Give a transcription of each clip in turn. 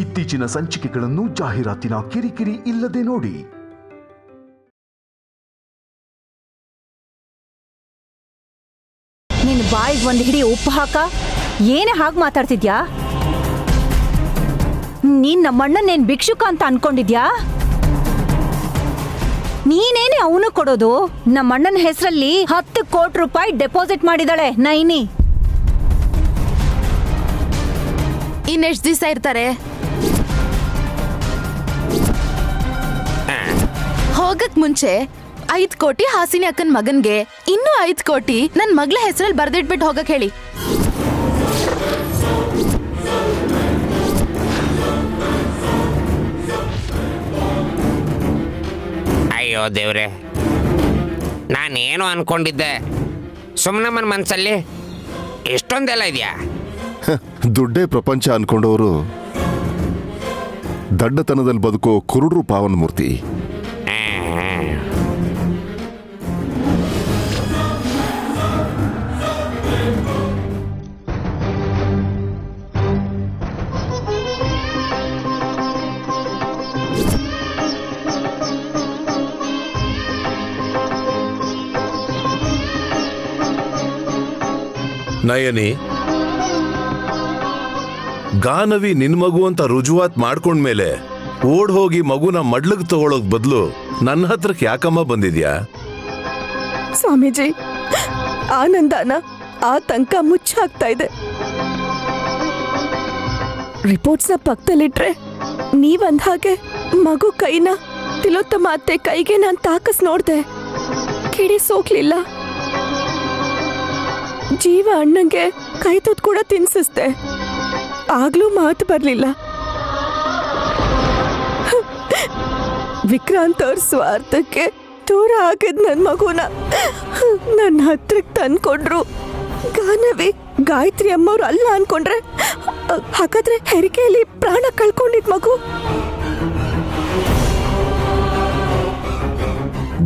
ಇತ್ತೀಚಿನ ಸಂಚಿಕೆಗಳನ್ನು ಜಾಹೀರಾತಿನ ಕಿರಿಕಿರಿ ಇಲ್ಲದೆ ನೋಡಿ. ನಿನ್ ಬಾಯಿಗೆ ಒಂದು ಹಿಡಿ ಉಪ್ಪು ಹಾಕ. ಏನೇ ಹಾಗೆ ಮಾತಾಡ್ತಿದ್ಯಾ? ನೀನ್ ನಮ್ಮಣ್ಣನೇನ್ ಭಿಕ್ಷುಕ ಅಂತ ಅನ್ಕೊಂಡಿದ್ಯಾ? ನೀನೇನೆ ಅವನು ಕೊಡೋದು? ನಮ್ಮಣ್ಣನ ಹೆಸರಲ್ಲಿ 10 ಕೋಟಿ ರೂಪಾಯಿ ಡೆಪಾಸಿಟ್ ಮಾಡಿದಾಳೆ ನೈನಿ. ಇನ್ನೆಷ್ಟು ದಿವಸ ಇರ್ತಾರೆ? ಹೋಗಕ್ ಮುಂಚೆ 5 ಕೋಟಿ ಹಾಸಿನಿ ಅಕ್ಕನ್ ಮಗನ್ಗೆ, ಇನ್ನೂ 5 ಕೋಟಿ ನನ್ ಮಗಳ ಹೆಸರಲ್ಲಿ ಬರ್ದಿಟ್ಬಿಟ್ಟು ಹೋಗಕ್ ಹೇಳಿ. ಅಯ್ಯೋ ದೇವ್ರೆ, ನಾನೇನು ಅನ್ಕೊಂಡಿದ್ದೆ? ಸುಮ್ಮನಮ್ಮನ ಮನಸ್ಸಲ್ಲಿ ಎಷ್ಟೊಂದೆಲ್ಲ ಇದೆಯಾ? ದುಡ್ಡೇ ಪ್ರಪಂಚ ಅನ್ಕೊಂಡವರು ದಡ್ಡತನದಲ್ಲಿ ಬದುಕೋ ಕುರುಡ್ರು ಪಾವನ ಮೂರ್ತಿ. ನಯನಿ, ಗಾನವಿ ನಿನ್ ಮಗು ಅಂತ ರುಜುವಾತ್ ಮಾಡ್ಕೊಂಡ್ಮೇಲೆ ಓಡ್ ಹೋಗಿ ಮಗುನ ಮಡ್ಲಗ್ ತಗೊಳೋಕ್ ಬದಲು ನನ್ನ ಹತ್ರಕ್ಕೆ ಯಾಕಮ್ಮ ಬಂದಿದ್ಯಾ? ಸ್ವಾಮೀಜಿ, ಆನಂದನ ಆತಂಕ ಮುಚ್ಚಾಗ್ತಾ ಇದೆ. ರಿಪೋರ್ಟ್ಸ್ನ ಪಕ್ಕದಲ್ಲಿಟ್ರೆ ನೀವಂದ ಹಾಗೆ ಮಗು ಕೈನ ತಿಲೋತ್ತಮ ಅತ್ತೆ ಕೈಗೆ ನಾನು ತಾಕಸ್ ನೋಡ್ದೆ, ಕಿಡಿ ಸೋಕ್ಲಿಲ್ಲ. ಜೀವ ಅಣ್ಣಂಗೆ ಕೈ ತುತ್ತು ಕೂಡ ತಿನ್ಸಿಸ್ದೆ, ಆಗ್ಲೂ ಮಾತು ಬರ್ಲಿಲ್ಲ. ವಿಕ್ರಾಂತ್ ಅವ್ರ ಸ್ವಾರ್ಥಕ್ಕೆ ದೂರ ಆಗಿದ್ ನನ್ ಮಗುನ ನನ್ನ ಹತ್ರಕ್ಕೆ ತಂದ್ಕೊಂಡ್ರು. ಗಾನವಿ ಗಾಯತ್ರಿ ಅಮ್ಮವ್ರು ಅಲ್ಲ ಅನ್ಕೊಂಡ್ರೆ, ಹಾಗಾದ್ರೆ ಹೆರಿಗೆಯಲ್ಲಿ ಪ್ರಾಣ ಕಳ್ಕೊಂಡಿದ್ ಮಗು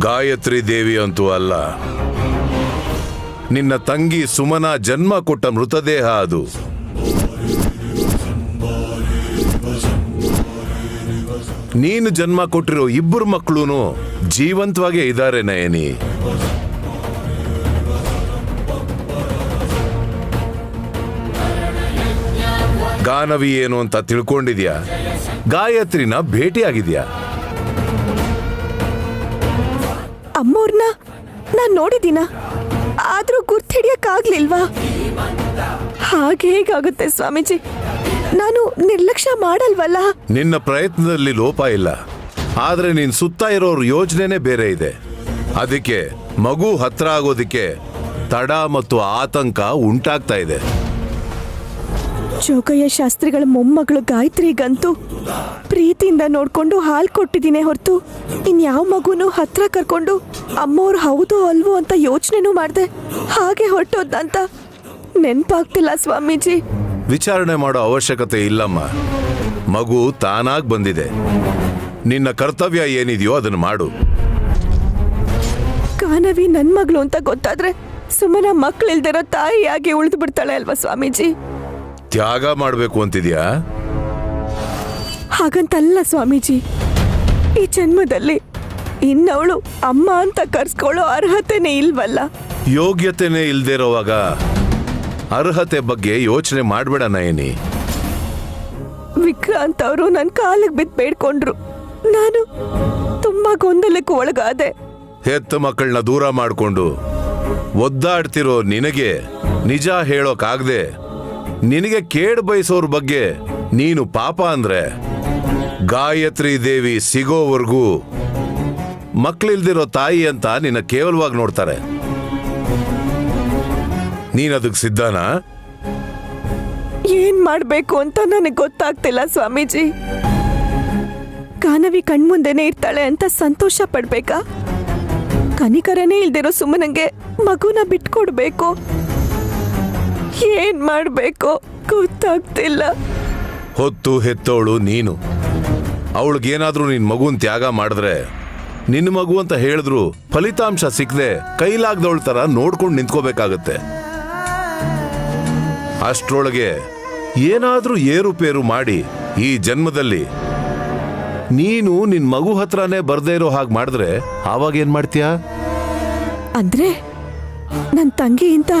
ಗಾಯತ್ರಿ ದೇವಿ ಅಂತೂ ಅಲ್ಲ, ನಿನ್ನ ತಂಗಿ ಸುಮನ ಜನ್ಮ ಕೊಟ್ಟ ಮೃತದೇಹ ಅದು. ನೀನು ಜನ್ಮ ಕೊಟ್ಟಿರೋ 2 ಮಕ್ಕಳು ಜೀವಂತವಾಗೇ ಇದ್ದಾರೆ ನಯನಿ. ಗಾನವಿ ಏನು ಅಂತ ತಿಳ್ಕೊಂಡಿದ್ಯಾ? ಗಾಯತ್ರಿನ ಭೇಟಿಯಾಗಿದ್ಯಾ? ಅಮ್ಮವ್ರನ್ನ ನಾನ್ ನೋಡಿದೀನ, ಆದ್ರೂ ಗುರ್ತಿಡಿಯಕ್ಕಾಗ್ಲಿಲ್ವಾ? ಹಾಗೆ ಹೇಗಾಗುತ್ತೆ ಸ್ವಾಮೀಜಿ? ನಾನು ನಿರ್ಲಕ್ಷ್ಯ ಮಾಡಲ್ವಲ್ಲ. ನಿನ್ನ ಪ್ರಯತ್ನದಲ್ಲಿ ಲೋಪ ಇಲ್ಲ, ಆದ್ರೆ ನಿನ್ ಸುತ್ತ ಇರೋರ್ ಯೋಚನೆನೇ ಬೇರೆ ಇದೆ. ಅದಕ್ಕೆ ಮಗು ಹತ್ರ ಆಗೋದಿಕ್ಕೆ ತಡ ಮತ್ತು ಆತಂಕ ಉಂಟಾಗ್ತಾ ಇದೆ. ಜೋಗಯ್ಯ ಶಾಸ್ತ್ರಿಗಳ ಮೊಮ್ಮಗಳು ಗಾಯತ್ರಿಗಂತೂ ಪ್ರೀತಿಯಿಂದ ನೋಡ್ಕೊಂಡು ಹಾಲು ಕೊಟ್ಟಿದ್ದೀನಿ ಹೊರತು ಇನ್ಯಾವ ಮಗುನು ಹತ್ರ ಕರ್ಕೊಂಡು ಅಮ್ಮವ್ರು ಹೌದು ಅಲ್ವೋ ಅಂತ ಯೋಚನೆನೂ ಮಾಡ್ದೆ. ಹಾಗೆ ಹೊರಟೋದಂತ ನೆನ್ಪಾಗ್ತಿಲ್ಲ ಸ್ವಾಮೀಜಿ. ವಿಚಾರಣೆ ಮಾಡೋ ಅವಶ್ಯಕತೆ ಇಲ್ಲಮ್ಮ, ಮಗು ತಾನಾಗ್ ಬಂದಿದೆ. ನಿನ್ನ ಕರ್ತವ್ಯ ಏನಿದೆಯೋ ಅದನ್ನು ಮಾಡು. ಗಾನವಿ ನನ್ ಮಗಳು ಅಂತ ಗೊತ್ತಾದ್ರೆ ಸುಮ್ಮನೆ ಮಕ್ಕಳಿಲ್ದಿರೋ ತಾಯಿಯಾಗಿ ಉಳಿದು ಬಿಡ್ತಾಳೆ ಅಲ್ವಾ ಸ್ವಾಮೀಜಿ? ತ್ಯಾಗ ಮಾಡ್ಬೇಕು ಅಂತಿದ್ಯಾ? ಹಾಗಂತಲ್ಲ ಸ್ವಾಮೀಜಿ, ಈ ಜನ್ಮದಲ್ಲಿ ಇನ್ನವಳು ಅಮ್ಮ ಅಂತ ಕರ್ಸ್ಕೊಳ್ಳೋ ಅರ್ಹತೆನೇ ಇಲ್ವಲ್ಲ. ಯೋಗ್ಯತೆನೇ ಇಲ್ದಿರೋವಾಗ ಅರ್ಹತೆ ಬಗ್ಗೆ ಯೋಚನೆ ಮಾಡ್ಬೇಡ ನಯನಿ. ವಿಕ್ರಾಂತ್ ಅವರು ನನ್ನ ಕಾಲಿಗೆ ಬಿದ್ದು ಬೇಡ್ಕೊಂಡ್ರು. ನಾನು ತುಂಬಾ ಗೊಂದಲಕ್ಕೆ ಒಳಗಾದೆ. ಹೆತ್ತ ಮಕ್ಕಳನ್ನ ದೂರ ಮಾಡ್ಕೊಂಡು ಒದ್ದಾಡ್ತಿರೋ ನಿನಗೆ ನಿಜ ಹೇಳೋಕಾಗ್ದೆ ನಿನಗೆ ಕೇಡ್ ಬಯಸೋರ್ ಬಗ್ಗೆ ನೀನು ಪಾಪ ಅಂದ್ರೆ ಗಾಯತ್ರಿ ದೇವಿ ಸಿಗೋವರೆಗೂ ಮಕ್ಕಳಿಲ್ದಿರೋ ತಾಯಿ ಅಂತ ನಿನ್ನ ಕೇವಲವಾಗಿ ನೋಡ್ತಾರೆ. ನೀನದಕ್ಕೆ ಸಿದ್ಧನಾ? ಏನ್ ಮಾಡ್ಬೇಕು ಅಂತ ನನಗೆ ಗೊತ್ತಾಗ್ತಿಲ್ಲ ಸ್ವಾಮೀಜಿ. ಗಾನವಿ ಕಣ್ಮುಂದೆನೆ ಇರ್ತಾಳೆ ಅಂತ ಸಂತೋಷ ಪಡ್ಬೇಕಾ? ಕನಿಕರನೇ ಇಲ್ದಿರೋ ಸುಮ್ಮನಂಗೆ ಮಗುನ ಬಿಟ್ಕೊಡ್ಬೇಕು? ಏನ್ ಮಾಡ್ಬೇಕು ಗೊತ್ತಾಗ್ತಿಲ್ಲ. ಹೊತ್ತು ಹೆತ್ತೋಳು ನೀನು. ಅವಳಿಗೇನಾದ್ರೂ ನಿನ್ ಮಗುನ್ ತ್ಯಾಗ ಮಾಡಿದ್ರೆ ನಿನ್ನ ಮಗು ಅಂತ ಹೇಳಿದ್ರು ಫಲಿತಾಂಶ ಸಿಕ್ಕದೆ ಕೈಲಾಗ್ದವಳ ತರ ನೋಡ್ಕೊಂಡು ನಿಂತ್ಕೋಬೇಕಾಗತ್ತೆ. ಅಷ್ಟ್ರೊಳಗೆ ಏನಾದ್ರೂ ಏರುಪೇರು ಮಾಡಿ ಈ ಜನ್ಮದಲ್ಲಿ ನೀನು ನಿನ್ ಮಗು ಹತ್ರನೇ ಬರ್ದೇ ಇರೋ ಹಾಗೆ ಮಾಡಿದ್ರೆ ಆವಾಗ ಏನ್ ಮಾಡ್ತೀಯಾ? ಅಂದ್ರೆ ನನ್ ತಂಗಿಯಿಂದ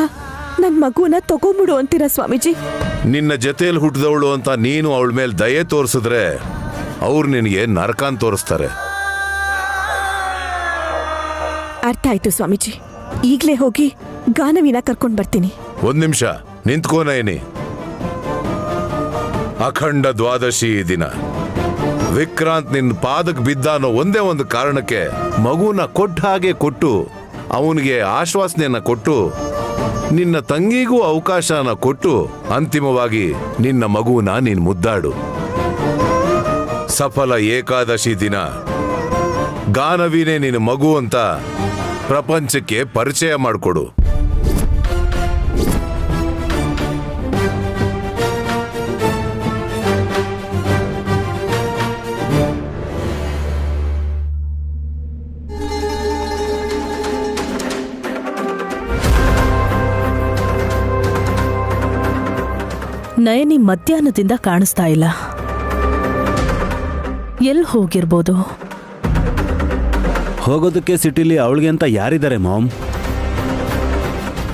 ನನ್ ಮಗುನ ತಗೊಂಬಿಡು ಅಂತೀರಾ ಸ್ವಾಮೀಜಿ? ನಿನ್ನ ಜೊತೆಯಲ್ಲಿ ಹುಟ್ಟಿದವಳು ಅಂತ ನೀನು ಅವಳ ಮೇಲೆ ದಯೆ ತೋರಿಸಿದ್ರೆ ಅವ್ರು ನಿನಗೆ ನರಕಾನ್ ತೋರಿಸ್ತಾರೆ. ಅರ್ಥ ಆಯ್ತು ಸ್ವಾಮೀಜಿ. ಈಗ್ಲೇ ಹೋಗಿ ಗಾನವಿನ ಕರ್ಕೊಂಡ್ ಬರ್ತೀನಿ. ಒಂದ್ ನಿಮಿಷ ನಿಂತ್ಕೋ ನಯನಿ. ಅಖಂಡ ದ್ವಾದಶಿ ದಿನ ವಿಕ್ರಾಂತ್ ನಿನ್ನ ಪಾದಕ್ಕೆ ಬಿದ್ದ ಅನ್ನೋ ಒಂದೇ ಒಂದು ಕಾರಣಕ್ಕೆ ಮಗುನ ಕೊಟ್ಟ ಹಾಗೆ ಕೊಟ್ಟು ಅವನಿಗೆ ಆಶ್ವಾಸನೆಯನ್ನ ಕೊಟ್ಟು ನಿನ್ನ ತಂಗಿಗೂ ಅವಕಾಶನ ಕೊಟ್ಟು ಅಂತಿಮವಾಗಿ ನಿನ್ನ ಮಗುನ ನೀನ್ ಮುದ್ದಾಡು. ಸಫಲ ಏಕಾದಶಿ ದಿನ ಗಾನವಿನೇ ನಿನ್ನ ಮಗು ಅಂತ ಪ್ರಪಂಚಕ್ಕೆ ಪರಿಚಯ ಮಾಡಿಕೊಡು. ನಯನಿ ಮಧ್ಯಾಹ್ನದಿಂದ ಕಾಣಿಸ್ತಾ ಇಲ್ಲ. ಎಲ್ಲಿ ಹೋಗಿರ್ಬೋದು? ಹೋಗೋದಕ್ಕೆ ಸಿಟಿಲಿ ಅವಳಿಗೆ ಅಂತ ಯಾರಿದ್ದಾರೆ ಮಾಮ್?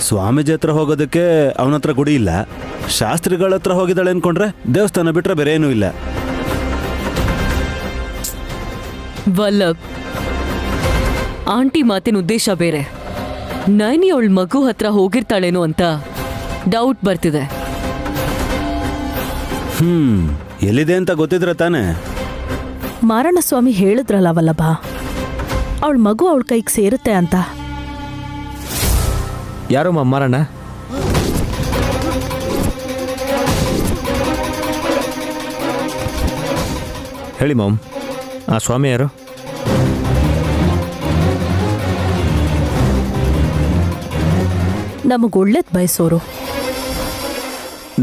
ಸ್ವಾಮೀಜಿ ಹತ್ರ ಹೋಗೋದಕ್ಕೆ ಅವನ ಹತ್ರ ಗುಡಿ ಇಲ್ಲ. ಶಾಸ್ತ್ರಿಗಳ ಹತ್ರ ಹೋಗಿದ್ದಾಳೆ ಅನ್ಕೊಂಡ್ರೆ ದೇವಸ್ಥಾನ ಬಿಟ್ರೆ ಬೇರೆ ಏನೂ ಇಲ್ಲ. ವಲ್ಲಭ್, ಆಂಟಿ ಮಾತಿನ ಉದ್ದೇಶ ಬೇರೆ. ನಯನಿ ಅವಳ ಮಗು ಹತ್ರ ಹೋಗಿರ್ತಾಳೇನೋ ಅಂತ ಡೌಟ್ ಬರ್ತಿದೆ. ಎಲ್ಲಿದೆ ಅಂತ ಗೊತ್ತಿದ್ರೆ ತಾನೆ? ಮಾರಣ್ಣಸ್ವಾಮಿ ಹೇಳಿದ್ರಲ್ಲ ವಲ್ಲಭ, ಅವಳ ಮಗು ಅವಳ ಕೈಗೆ ಸೇರುತ್ತೆ ಅಂತ. ಯಾರೋ ಮಾರಣ್ಣ? ಹೇಳಿ ಮಾಮ್, ಆ ಸ್ವಾಮಿ ಯಾರು? ನಮಗೊಳ್ಳೇದ್ ಬಯಸೋರು.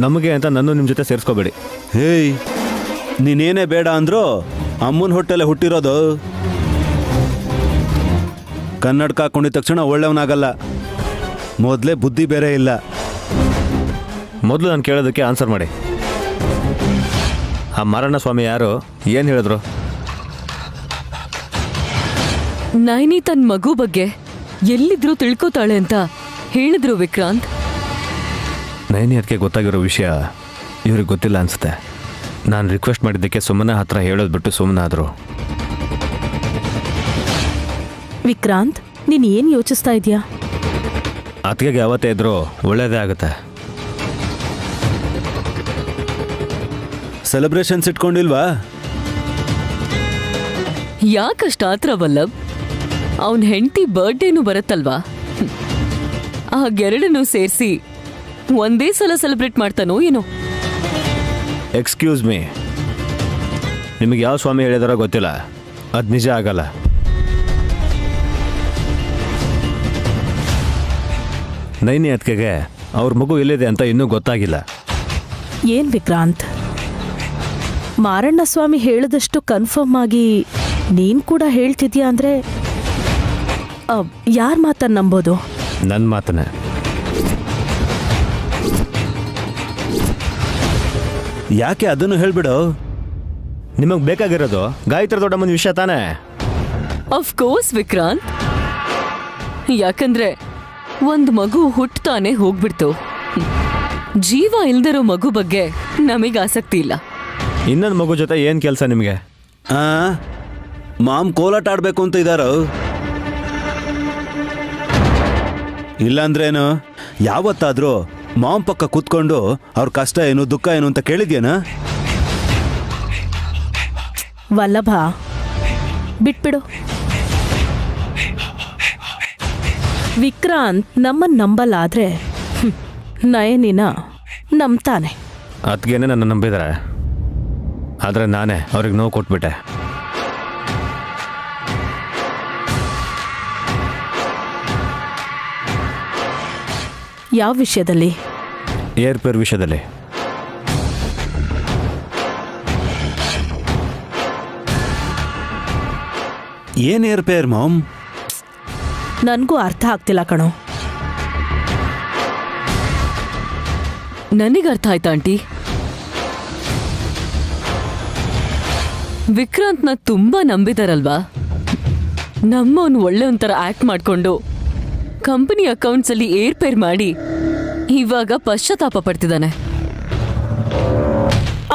ನಮಗೆ ಅಂತ ನನ್ನ ನಿಮ್ಮ ಜೊತೆ ಸೇರಿಸ್ಕೋಬೇಡಿ. ಹೇಯ್, ನೀನೇನೇ ಬೇಡ ಅಂದ್ರು ಅಮ್ಮನ ಹೊಟ್ಟೆಲೆ ಹುಟ್ಟಿರೋದು. ಕನ್ನಡಕ ಹಾಕೊಂಡಿದ ತಕ್ಷಣ ಒಳ್ಳೆಯವನಾಗಲ್ಲ. ಮೊದಲೇ ಬುದ್ಧಿ ಬೇರೆ ಇಲ್ಲ. ಮೊದಲು ನಾನು ಕೇಳೋದಕ್ಕೆ ಆನ್ಸರ್ ಮಾಡಿ. ಆ ಮಾರಣ್ಣ ಸ್ವಾಮಿ ಯಾರು? ಏನು ಹೇಳಿದ್ರು? ನಯನಿ ತನ್ನ ಮಗು ಬಗ್ಗೆ ಎಲ್ಲಿದ್ರೂ ತಿಳ್ಕೊತಾಳೆ ಅಂತ ಹೇಳಿದ್ರು ವಿಕ್ರಾಂತ್. ನಯನಿ ಅದಕ್ಕೆ ಗೊತ್ತಾಗಿರೋ ವಿಷಯ ಇವ್ರಿಗೆ ಗೊತ್ತಿಲ್ಲ ಅನ್ಸುತ್ತೆ. ನಾನು ರಿಕ್ವೆಸ್ಟ್ ಮಾಡಿದ್ದಕ್ಕೆ ಸುಮ್ಮನೆ ಹತ್ರ ಹೇಳೋದು ಬಿಟ್ಟು ಸುಮ್ಮನಾದ್ರು. ವಿಕ್ರಾಂತ್, ನೀನ್ ಏನ್ ಯೋಚಿಸ್ತಾ ಇದೀಯಾ? ಅದಕ್ಕೆ ಯಾವತ್ತೇ ಇದ್ರೂ ಒಳ್ಳೇದೇ ಆಗುತ್ತೆ. ಸೆಲೆಬ್ರೇಷನ್ಸ್ ಇಟ್ಕೊಂಡಿಲ್ವಾ? ಯಾಕಷ್ಟ ಆತ್ರ ವಲ್ಲಭ್? ಅವನ್ ಹೆಂಡತಿ ಬರ್ಡೇನು ಬರುತ್ತಲ್ವಾ, ಆ ಗೆರಡನ್ನು ಸೇರಿಸಿ ಒಂದೇ ಸಲ ಸೆಲೆಬ್ರೇಟ್ ಮಾಡ್ತಾನೋ ಏನೋ. ಎಕ್ಸ್ಕ್ಯೂಸ್ ಮೀ, ನಿಮಗೆ ಯಾವ ಸ್ವಾಮಿ ಹೇಳಿದಾರೋ ಗೊತ್ತಿಲ್ಲ, ಅದು ನಿಜ ಆಗಲ್ಲ. ನೈನಿ ಅದಕ್ಕೆ ಅವ್ರ ಮಗು ಎಲ್ಲಿದೆ ಅಂತ ಇನ್ನೂ ಗೊತ್ತಾಗಿಲ್ಲ. ಏನ್ ವಿಕ್ರಾಂತ್, ಮಾರಣ್ಣ ಸ್ವಾಮಿ ಹೇಳಿದಷ್ಟು ಕನ್ಫರ್ಮ್ ಆಗಿ ನೀನ್ ಕೂಡ ಹೇಳ್ತಿದ್ಯಾ ಅಂದ್ರೆ ಯಾರ ಮಾತನ್ನ ನಂಬೋದು? ನನ್ನ ಮಾತನ್ನೇ. ಯಾಕೆ ಅದನ್ನು ಹೇಳ್ಬಿಡು. ನಿಮಗೆ ಬೇಕಾಗಿರೋದು ಗಾಯತ್ರಿ ದೊಡ್ಡಮ್ಮನ ವಿಷಯ ತಾನೇ? ಆಫ್ ಕೋರ್ಸ್ ವಿಕ್ರಾಂತ್, ಯಾಕಂದ್ರೆ ಒಂದು ಮಗು ಹುಟ್ಟತಾನೆ ಹೋಗ್ಬಿಡ್ತು. ಜೀವ ಇಲ್ದಿರೋ ಮಗು ಬಗ್ಗೆ ನಮಗೆ ಆಸಕ್ತಿ ಇಲ್ಲ. ಇನ್ನೊಂದು ಮಗು ಜೊತೆ ಏನು ಕೆಲಸ ನಿಮಗೆ? ಮಾಮ್ ಕೋಲಾಟ ಆಡ್ಬೇಕು ಅಂತ ಇದ್ದಾರೋ? ಇಲ್ಲಾಂದ್ರೇನು? ಯಾವತ್ತಾದ್ರೂ ಮಾಮ್ ಪಕ್ಕ ಕೂತ್ಕೊಂಡು ಅವ್ರ ಕಷ್ಟ ಏನು ದುಃಖ ಏನು ಅಂತ ಕೇಳಿದ್ಯೇನ? ವಲ್ಲಭ, ಬಿಟ್ಬಿಡು. ವಿಕ್ರಾಂತ್ ನಮ್ಮನ್ನ ನಂಬಲಾದ್ರೆ ನಯನಿನ ನಂಬ್ತಾನೆ. ಅದಕ್ಕೇನೆ ನನ್ನ ನಂಬಿದ್ದಾರೆ, ಆದರೆ ನಾನೇ ಅವ್ರಿಗೆ ನೋವು ಕೊಟ್ಬಿಟ್ಟೆ. ಯಾವ ವಿಷಯದಲ್ಲಿ? ಏರ್ಪೇರ್ ವಿಷಯದಲ್ಲಿ. ಏನ್ ಏರ್ಪೇರ್ ಮಾಮ್? ನನಗೂ ಅರ್ಥ ಆಗ್ತಿಲ್ಲ ಕಣೋ. ನನಗೆ ಅರ್ಥ ಆಯ್ತಾ ಆಂಟಿ? ವಿಕ್ರಾಂತ್ನ ತುಂಬಾ ನಂಬಿದಾರಲ್ವಾ? ನಮ್ಮವನು ಒಳ್ಳೆ ಒಂಥರ ಆಕ್ಟ್ ಮಾಡ್ಕೊಂಡು ಕಂಪನಿ ಅಕೌಂಟ್ಸ್ ಅಲ್ಲಿ ಏರ್ಪೇರ್ ಮಾಡಿ ಇವಾಗ ಪಶ್ಚಾತ್ತಾಪ ಪಡ್ತಿದ್ದಾನೆ.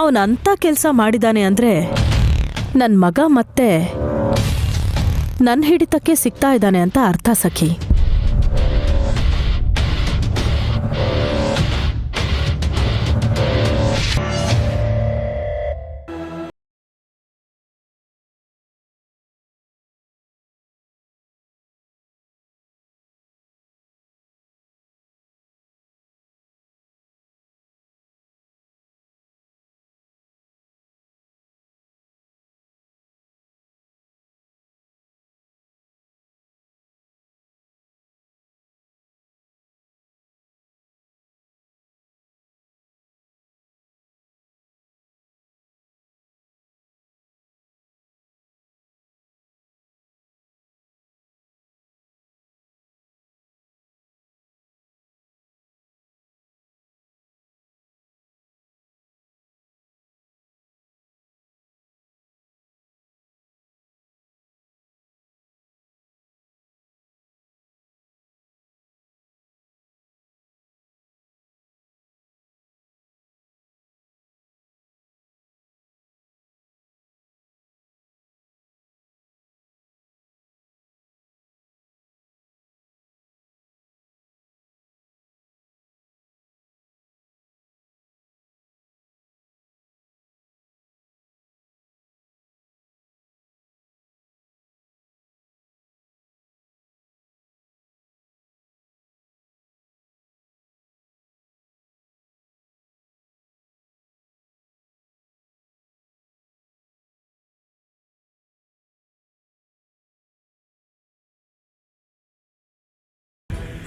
ಅವನಂತ ಕೆಲಸ ಮಾಡಿದಾನೆ ಅಂದ್ರೆ ನನ್ನ ಮಗ ಮತ್ತೆ ನನ್ನ ಹಿಡಿತಕ್ಕೆ ಸಿಗ್ತಾ ಇದ್ದಾನೆ ಅಂತ ಅರ್ಥ ಸಖಿ.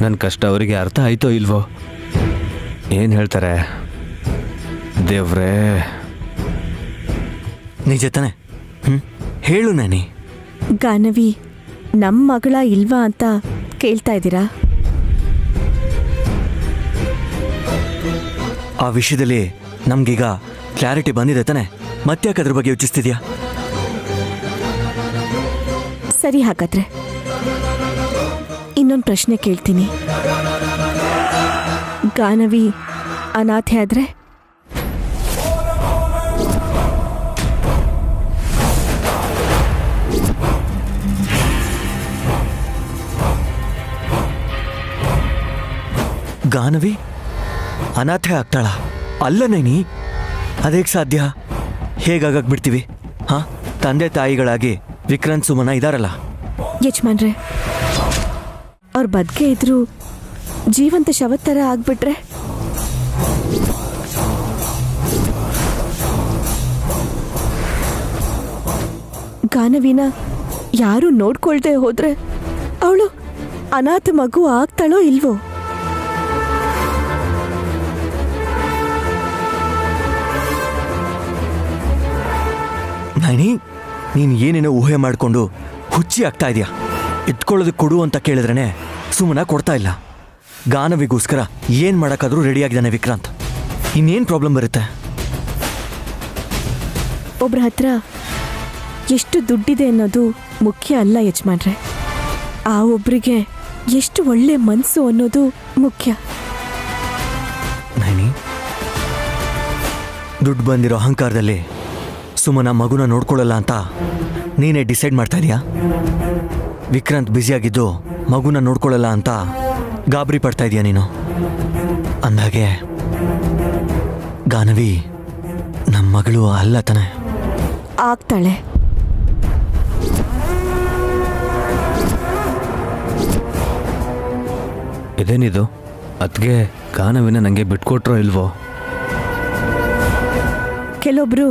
ನನ್ನ ಕಷ್ಟ ಅವರಿಗೆ ಅರ್ಥ ಆಯ್ತೋ ಇಲ್ವೋ? ಏನು ಹೇಳ್ತಾರೆ ದೇವ್ರೇ? ನಿಜ ತಾನೆ? ಹೇಳು ನಾನಿ. ಗಾನವಿ ನಮ್ಮ ಮಗಳ ಇಲ್ವಾ ಅಂತ ಕೇಳ್ತಾ ಇದ್ದೀರಾ? ಆ ವಿಷಯದಲ್ಲಿ ನಮ್ಗೀಗ ಕ್ಲಾರಿಟಿ ಬಂದಿದೆ ತಾನೆ? ಮತ್ತ್ಯಾಕೆ ಅದ್ರ ಬಗ್ಗೆ ಯೋಚಿಸ್ತಿದ್ಯಾ? ಸರಿ, ಹಾಗಾದ್ರೆ ಇನ್ನೊಂದು ಪ್ರಶ್ನೆ ಕೇಳ್ತೀನಿ. ಗಾನವಿ ಅನಾಥೆ ಆದ್ರೆ ಗಾನವಿ ಅನಾಥೆ ಆಗ್ತಾಳ? ಅಲ್ಲ ನೈನಿ, ಅದೇಗೆ ಸಾಧ್ಯ? ಹೇಗಾಗಕ್ ಬಿಡ್ತೀವಿ? ಹಾ, ತಂದೆ ತಾಯಿಗಳಾಗಿ ವಿಕ್ರಾಂತ್ ಸುಮನ ಇದಾರಲ್ಲ. ಯಜಮಾನ್ರೆ, ಅವ್ರ ಬದುಕೆ ಇದ್ರು ಜೀವಂತ ಶವದ ಥರ ಆಗ್ಬಿಟ್ರೆ? ಗಾನವಿನ ಯಾರು ನೋಡ್ಕೊಳ್ದೆ ಹೋದ್ರೆ ಅವಳು ಅನಾಥ ಮಗು ಆಗ್ತಾಳೋ ಇಲ್ವೋ? ನೈನಿ, ನೀನು ಏನೇನೋ ಊಹೆ ಮಾಡಿಕೊಂಡು ಹುಚ್ಚಿ ಆಗ್ತಾ ಇದೆಯಾ. ಇಟ್ಕೊಳ್ಳೋದಕ್ಕೆ ಕೊಡು ಅಂತ ಕೇಳಿದ್ರೇ ಸುಮ್ಮನ ಕೊಡ್ತಾ ಇಲ್ಲ. ಗಾನವಿಗೋಸ್ಕರ ಏನು ಮಾಡೋಕ್ಕಾದ್ರೂ ರೆಡಿಯಾಗಿದ್ದಾನೆ ವಿಕ್ರಾಂತ್. ಇನ್ನೇನು ಪ್ರಾಬ್ಲಮ್ ಬರುತ್ತೆ? ಒಬ್ರ ಹತ್ರ ಎಷ್ಟು ದುಡ್ಡಿದೆ ಅನ್ನೋದು ಮುಖ್ಯ ಅಲ್ಲ ಯಜಮಾನ್ರೆ, ಆ ಒಬ್ರಿಗೆ ಎಷ್ಟು ಒಳ್ಳೆ ಮನಸ್ಸು ಅನ್ನೋದು ಮುಖ್ಯ. ನೈನಿ, ದುಡ್ಡು ಬಂದಿರೋ ಅಹಂಕಾರದಲ್ಲಿ ಸುಮ್ಮನ ಮಗುನ ನೋಡ್ಕೊಳ್ಳಲ್ಲ ಅಂತ ನೀನೇ ಡಿಸೈಡ್ ಮಾಡ್ತಾ ಇದೀಯಾ? ವಿಕ್ರಾಂತ್ ಬ್ಯುಸಿಯಾಗಿದ್ದು ಮಗುನ ನೋಡ್ಕೊಳ್ಳಲ್ಲ ಅಂತ ಗಾಬರಿ ಪಡ್ತಾ ಇದೀಯ ನೀನು? ಅಂದಾಗೆ ಗಾನವಿ ನಮ್ಮ ಮಗಳು ಅಲ್ಲ ತಾನೆ? ಆಗ್ತಾಳೆ. ಇದೇನಿದು? ಅದ್ಗೆ ಗಾನವಿನ ನನಗೆ ಬಿಟ್ಕೊಟ್ರೋ ಇಲ್ವೋ? ಕೆಲವೊಬ್ರು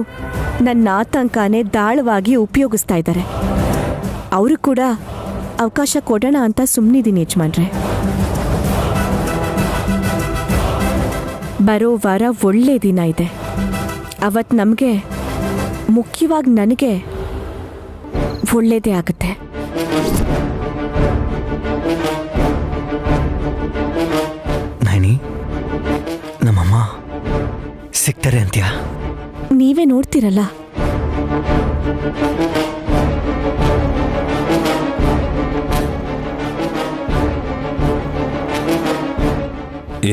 ನನ್ನ ಆತಂಕನೇ ದಾಳವಾಗಿ ಉಪಯೋಗಿಸ್ತಾ ಇದ್ದಾರೆ. ಅವರು ಕೂಡ ಅವಕಾಶ ಕೊಡೋಣ ಅಂತ ಸುಮ್ಮನಿದ್ದೀನಿ ಯಜಮಾನ್ರೆ. ಬರೋ ವಾರ ಒಳ್ಳೆ ದಿನ ಇದೆ. ಅವತ್ತು ನಮಗೆ, ಮುಖ್ಯವಾಗಿ ನನಗೆ ಒಳ್ಳೇದೇ ಆಗುತ್ತೆ. ನೈನಿ, ನಮ್ಮಮ್ಮ ಸಿಗ್ತಾರೆ ಅಂತ್ಯಾ? ನೀವೇ ನೋಡ್ತಿರಲ್ಲ.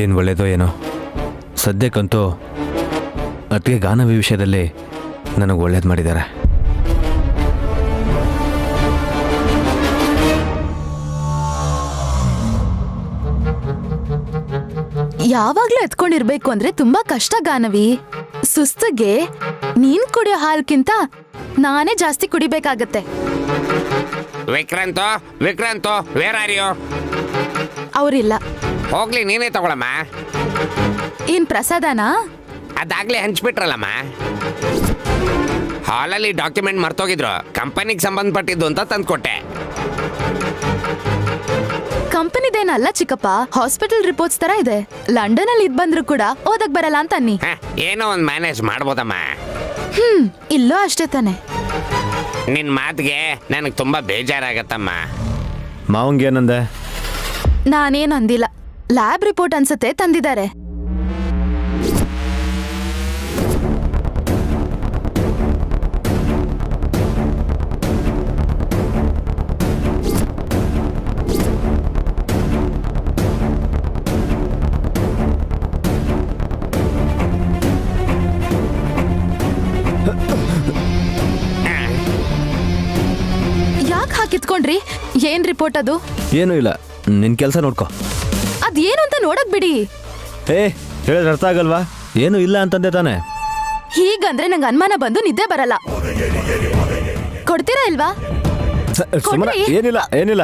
ಏನು ಒಳ್ಳೇದೋ ಏನೋ, ಸದ್ಯಕ್ಕಂತೂ ಅತ್ತಿಗೆ ಗಾನವಿ ವಿಷಯದಲ್ಲಿ ನನಗೆ ಒಳ್ಳೇದು ಮಾಡಿದ್ದಾರೆ. ಯಾವಾಗ್ಲೂ ಎತ್ಕೊಂಡಿರ್ಬೇಕು ಅಂದ್ರೆ ತುಂಬಾ ಕಷ್ಟ ಗಾನವಿ. ಸುಸ್ತಿಗೆ ನೀನ್ ಕುಡಿಯೋ ಹಾಲ್ಕಿಂತ ನಾನೇ ಜಾಸ್ತಿ ಕುಡಿಬೇಕಾಗತ್ತೆ. ವಿಕ್ರಾಂತೋ ವೇರ್ ಆರ್ ಯು? ಅವ್ರಿಲ್ಲ. ಹೋಗ್ಲಿ, ನೀನೇ ತಗೊಳಮ್ಮ. ಏನ್ ಪ್ರಸಾದನಾ? ಅದಾಗ್ಲೇ ಹಂಚ್ಬಿಟ್ರಲ್ಲಮ್ಮ. ಹಾಲಲ್ಲಿ ಡಾಕ್ಯುಮೆಂಟ್ ಮರ್ತೋಗಿದ್ರು, ಕಂಪನಿಗೆ ಸಂಬಂಧಪಟ್ಟಿದ್ದು ಅಂತ ತಂದ್ಕೊಟ್ಟೆ. ಕಂಪನಿದೇನಲ್ಲ ಚಿಕ್ಕಪ್ಪ, ಹಾಸ್ಪಿಟಲ್ ರಿಪೋರ್ಟ್ಸ್ ತರ ಇದೆ. ಲಂಡನ್ ಅಲ್ಲಿ ಇದ್ ಬಂದ್ರು ಕೂಡ ಓದಕ್ ಬರಲ್ಲ ಅಂತ ಅನ್ನಿ. ಏನೋ ಒಂದ್ ಮ್ಯಾನೇಜ್ ಮಾಡ್ಬೋದಮ್ಮ. ಇಲ್ಲೋ ಅಷ್ಟೇ ತಾನೆ. ನಿನ್ ಮಾತಿಗೆ ನನಗೆ ತುಂಬಾ ಬೇಜಾರಾಗತ್ತಮ್ಮ. ಮಾವಂಗೆ ಏನಂದೆ? ನಾನೇನು ಅಂದಿಲ್ಲ. ಲ್ಯಾಬ್ ರಿಪೋರ್ಟ್ ಅನ್ಸತ್ತೆ ತಂದಿದ್ದಾರೆ. ಯಾಕೆ ಹಾಕಿತ್ಕೊಂಡ್ರಿ? ಏನ್ ರಿಪೋರ್ಟ್ ಅದು? ಏನೂ ಇಲ್ಲ, ನಿನ್ನ ಕೆಲಸ ನೋಡ್ಕೊ. ಅದೇನು ಅಂತ ನೋಡಕ್ ಬಿಡಿ. ಹೇಳಿದ್ರೆ ಅರ್ಥ ಆಗಲ್ವಾ? ಏನು ಇಲ್ಲ ಅಂತಂದೆ ತಾನೆ. ಹೀಗಂದ್ರೆ ನಂಗೆ ಅನುಮಾನ ಬಂದು ನಿದ್ದೆ ಬರಲ್ಲ. ಕೊಡ್ತೀರಾ ಇಲ್ವಾ? ಸುಮ್ಮನೆ ಏನಿಲ್ಲ ಏನಿಲ್ಲ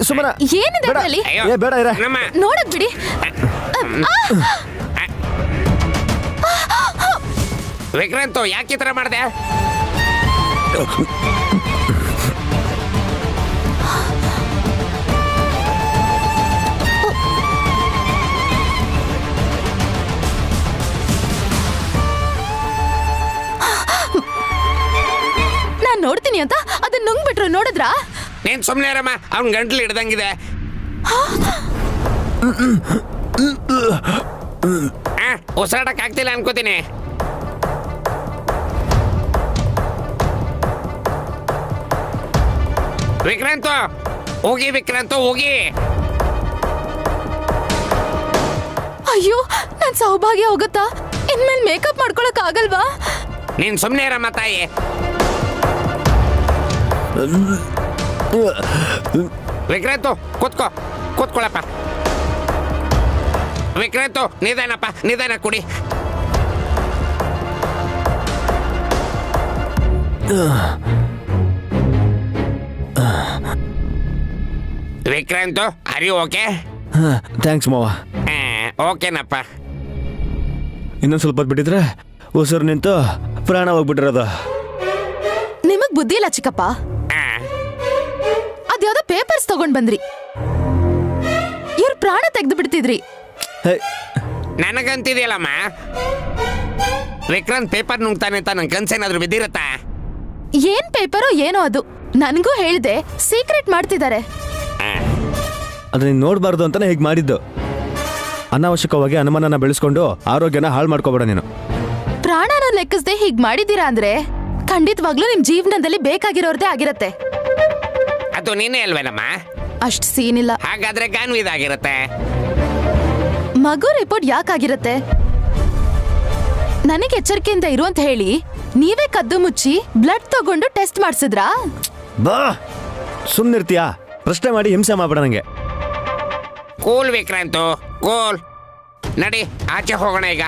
ಸುಮ್ಮನೆ ಏನಿದೆ ಅದರಲ್ಲಿ? ಬೇಡ ಇರ ನೋಡಕ್ ಬಿಡಿ. ವಿಕ್ರಾಂತ್, ಯಾಕೆ ಈ ತರ ಮಾಡಿದೆ? ನಾನ್ ನೋಡ್ತೀನಿ ಅಂತ ಅದನ್ನ ನುಂಗ್ಬಿಟ್ರು, ನೋಡಿದ್ರಾ? ನೀನ್ ಸುಮ್ನೆ ಇರಮ್ಮ, ಅವ್ನ್ ಗಂಟ್ಲು ಹಿಡ್ದಂಗಿದೆ. ಉಸಿರಾಡಕ್ ಆಗ್ತಿಲ್ಲ ಅನ್ಕೋತೀನಿ. ವಿಕ್ರಾಂತ್ ಹೋಗಿ, ವಿಕ್ರಾಂತ್ ಹೋಗಿ. ಅಯ್ಯೋ, ನನ್ ಸೌಭಾಗ್ಯ ಹೋಗುತ್ತಾ? ಇನ್ಮೇಲೆ ಮೇಕಪ್ ಮಾಡ್ಕೊಳಕ್ ಆಗಲ್ವಾ? ನೀನ್ ಸುಮ್ನೆ ಇರಮ್ಮ ತಾಯಿ. ವಿಕ್ರಾಂತ್ ಕೂತ್ಕೊಳಪ್ಪ. ವಿಕ್ರಾಂತ್ ನಿಧಾನಪ್ಪ, ನಿಧಾನ ಕುಡಿ. Vikrant, are you okay? Thanks ಮಾವ. ಓಕೆನಪ್ಪ. ಇನ್ನೊಂದು ಸ್ವಲ್ಪ ಹೊತ್ತು ಬಿಟ್ಟಿದ್ರೆ ಉಸಿರು ನಿಂತು ಪ್ರಾಣ ಹೋಗ್ಬಿಟ್ಟಿರೋದು. ನಿಮಗ್ ಬುದ್ಧಿ ಇಲ್ಲ ಚಿಕ್ಕಪ್ಪ. ಅದ್ಯಾವ್ದೋ ಪೇಪರ್ಸ್ ತಗೊಂಡ್ ಬಂದ್ರಿ, ಇವ್ರ ಪ್ರಾಣ ತೆಗ್ದು ಬಿಡ್ತಿದ್ರಿ. ನನಗಂತಿದೆಯಲ್ಲಮ್ಮ, ವಿಕ್ರಾಂತ್ ಪೇಪರ್ ನುಂಗ್ತಾನೆ ಅಂತ ನನ್ ಕನ್ಸೇನಾದ್ರೂ ಬಿದ್ದಿರತ್ತಾ? ಏನ್ ಪೇಪರೋ ಏನೋ ಅದು, ನನ್ಗೂ ಹೇಳ್ದೆ ಸೀಕ್ರೆಟ್ ಮಾಡ್ತಿದ್ದಾರೆ. ಅದು ನೀನು ನೋಡಬಾರ್ದು ಅಂತಾನೆ ಹೀಗೆ ಮಾಡಿದ್ದು. ಅನಾವಶ್ಯಕವಾಗಿ ಅನುಮಾನನ ಬೆಳೆಸ್ಕೊಂಡು ಆರೋಗ್ಯನ ಹಾಳು ಮಾಡ್ಕೋಬೇಡ ನೀನು. ಪ್ರಾಣನ ಲೆಕ್ಕಿಸದೆ ಹೀಗ್ ಮಾಡಿದ್ದೀರಾ ಅಂದ್ರೆ ಖಂಡಿತವಾಗ್ಲೂ ನಿಮ್ ಜೀವನದಲ್ಲಿ ಬೇಕಾಗಿರೋರ್ದೇ ಆಗಿರತ್ತೆ. ಅದು ನೀನೇ ಅಲ್ವೇನಮ್ಮ? ಅಷ್ಟ್ ಸೀನ್ ಇಲ್ಲ. ಹಾಗಾದ್ರೆ ಗಾನ್ವಿದಾಗಿರತ್ತೆ. ಮಗು ರಿಪೋರ್ಟ್ ಯಾಕಾಗಿರತ್ತೆ? ನನಗೆ ಎಚ್ಚರಿಕೆಯಿಂದ ಇರು ಅಂತ ಹೇಳಿ ನೀವೇ ಕದ್ದು ಮುಚ್ಚಿ ಬ್ಲಡ್ ತಗೊಂಡು ಟೆಸ್ಟ್ ಮಾಡಿಸಿದ್ರಾ? ಬಾ, ಸುಮ್ಮನಿರ್ತೀಯಾ? ಪ್ರಶ್ನೆ ಮಾಡಿ ಹಿಂಸೆ ಮಾಡ್ಬೇಡ ನಂಗೆ. Cool Vikrant, cool. ನಡಿ, ಆಚೆ ಹೋಗೋಣ ಈಗ.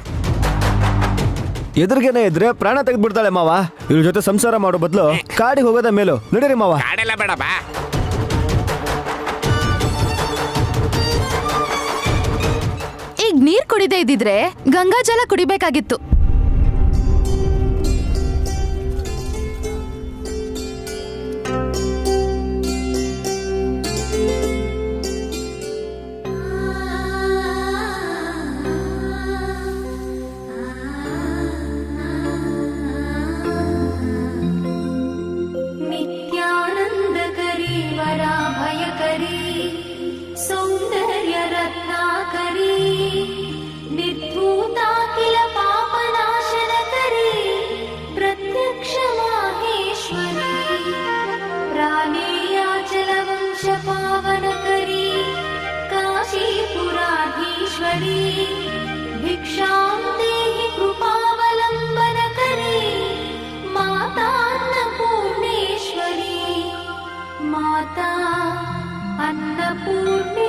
ಎದುರಿಗೇನೆ ಇದ್ರೆ ಪ್ರಾಣ ತೆಗೆದ್ಬಿಡ್ತಾಳೆ ಮಾವ. ಇವ್ರ ಜೊತೆ ಸಂಸಾರ ಮಾಡೋ ಬದಲು ಕಾಡಿಗೆ ಹೋಗೋದ ಮೇಲು. ನಡೀರಿ ಮಾವ. ಕಾಡೆಲ್ಲ ಬೇಡ, ಬಾ. ಈಗ ನೀರ್ ಕುಡಿದೇ ಇದ್ದಿದ್ರೆ ಗಂಗಾಜಲ ಕುಡಿಬೇಕಾಗಿತ್ತು. नित्यानंदकरी वराभयकरी सौंदर्य रत्नाकरी निर्धूता किल पापना माता अन्नपूर्णे